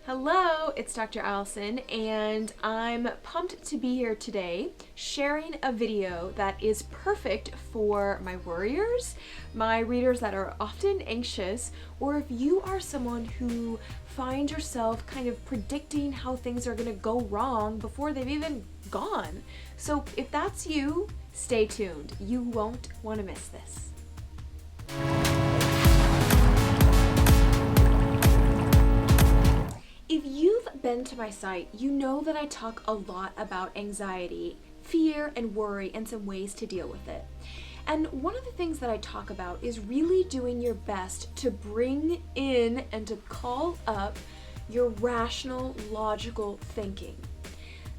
Hello, it's Dr. Allison, and I'm pumped to be here today sharing a video that is perfect for my worriers, my readers that are often anxious, or if you are someone who finds yourself kind of predicting how things are going to go wrong before they've even gone. So if that's you, stay tuned. You won't want to miss this. If you've been to my site, you know that I talk a lot about anxiety, fear, and worry, and some ways to deal with it. And one of the things that I talk about is really doing your best to bring in and to call up your rational, logical thinking.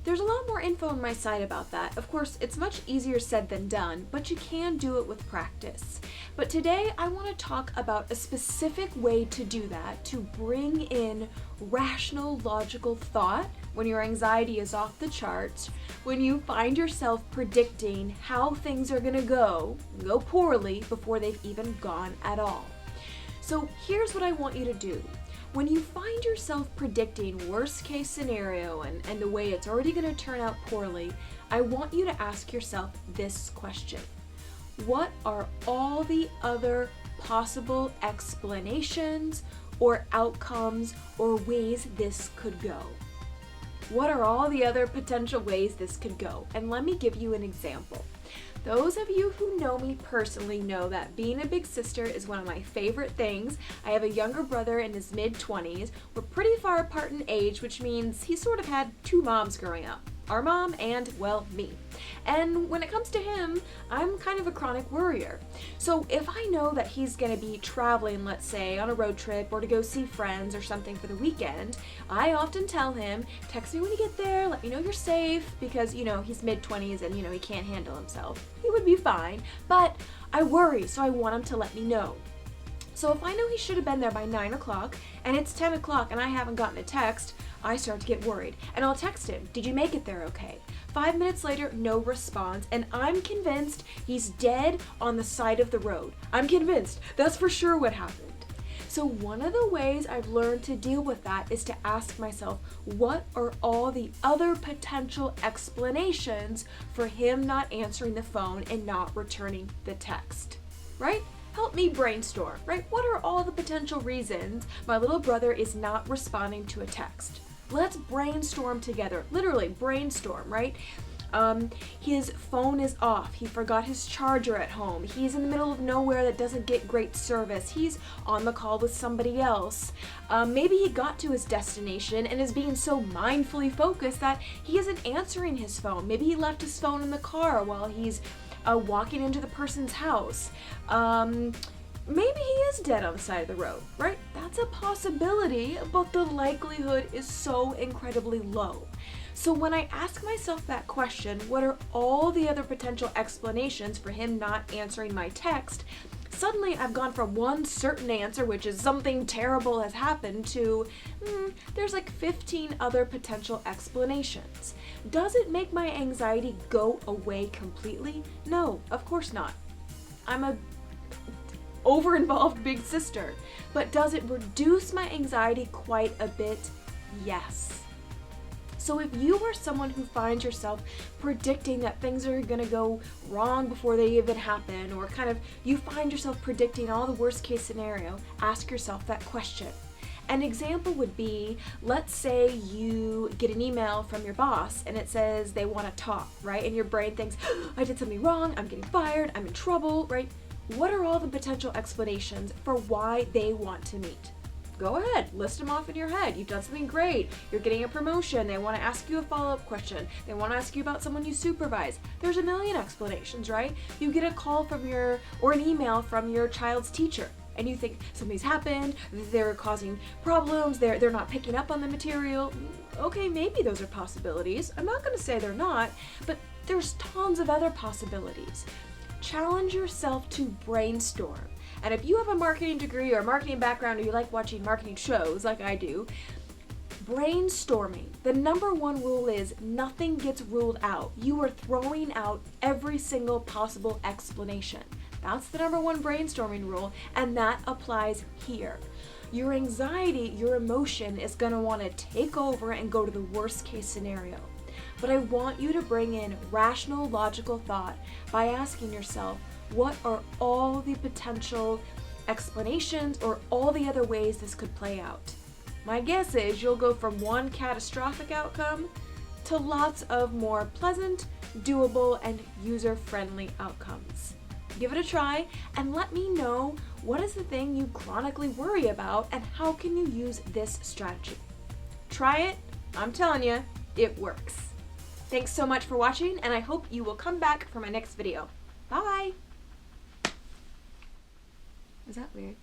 There's a lot more info on my site about that. Of course, it's much easier said than done, but you can do it with practice. But today I want to talk about a specific way to do that, to bring in rational, logical thought when your anxiety is off the charts, when you find yourself predicting how things are going to go poorly before they've even gone at all. So here's what I want you to do. When you find yourself predicting worst case scenario and the way it's already going to turn out poorly, I want you to ask yourself this question. What are all the other possible explanations or outcomes or ways this could go? What are all the other potential ways this could go? And let me give you an example. Those of you who know me personally know that being a big sister is one of my favorite things. I have a younger brother in his mid-20s. We're pretty far apart in age, which means he sort of had two moms growing up. Our mom and, well, me. And when it comes to him, I'm kind of a chronic worrier. So if I know that he's going to be traveling, let's say, on a road trip or to go see friends or something for the weekend, I often tell him, text me when you get there, let me know you're safe, because, he's mid-20s and, he can't handle himself. He would be fine, but I worry, so I want him to let me know. So if I know he should have been there by 9 o'clock and it's 10 o'clock and I haven't gotten a text, I start to get worried. And I'll text him, did you make it there okay? 5 minutes later, no response, and I'm convinced he's dead on the side of the road. I'm convinced. That's for sure what happened. So one of the ways I've learned to deal with that is to ask myself, what are all the other potential explanations for him not answering the phone and not returning the text, right? Help me brainstorm, right? What are all the potential reasons my little brother is not responding to a text? Let's brainstorm together, literally brainstorm, right? His phone is off. He forgot his charger at home. He's in the middle of nowhere that doesn't get great service. He's on the call with somebody else. Maybe he got to his destination and is being so mindfully focused that he isn't answering his phone. Maybe he left his phone in the car while he's walking into the person's house. Maybe he is dead on the side of the road, right? That's a possibility, but the likelihood is so incredibly low. So when I ask myself that question, what are all the other potential explanations for him not answering my text? Suddenly I've gone from one certain answer, which is something terrible has happened, to there's like 15 other potential explanations. Does it make my anxiety go away completely? No, of course not. I'm a over-involved big sister. But does it reduce my anxiety quite a bit? Yes. So if you are someone who finds yourself predicting that things are going to go wrong before they even happen, or kind of you find yourself predicting all the worst case scenario, ask yourself that question. An example would be, let's say you get an email from your boss and it says they want to talk, right? And your brain thinks, I did something wrong, I'm getting fired, I'm in trouble, right? What are all the potential explanations for why they want to meet? Go ahead, list them off in your head. You've done something great. You're getting a promotion. They want to ask you a follow-up question. They want to ask you about someone you supervise. There's a million explanations, right? You get a call or an email from your child's teacher, and you think something's happened, they're causing problems, they're not picking up on the material. Okay, maybe those are possibilities. I'm not going to say they're not, but there's tons of other possibilities. Challenge yourself to brainstorm. And if you have a marketing degree or a marketing background, or you like watching marketing shows like I do, brainstorming. The number one rule is nothing gets ruled out. You are throwing out every single possible explanation. That's the number one brainstorming rule, and that applies here. your anxiety, your emotion is going to want to take over and go to the worst case scenario. But I want you to bring in rational, logical thought by asking yourself, what are all the potential explanations or all the other ways this could play out? My guess is you'll go from one catastrophic outcome to lots of more pleasant, doable, and user-friendly outcomes. Give it a try and let me know what is the thing you chronically worry about and how can you use this strategy. Try it. I'm telling you, it works. Thanks so much for watching, and I hope you will come back for my next video. Bye! Is that weird?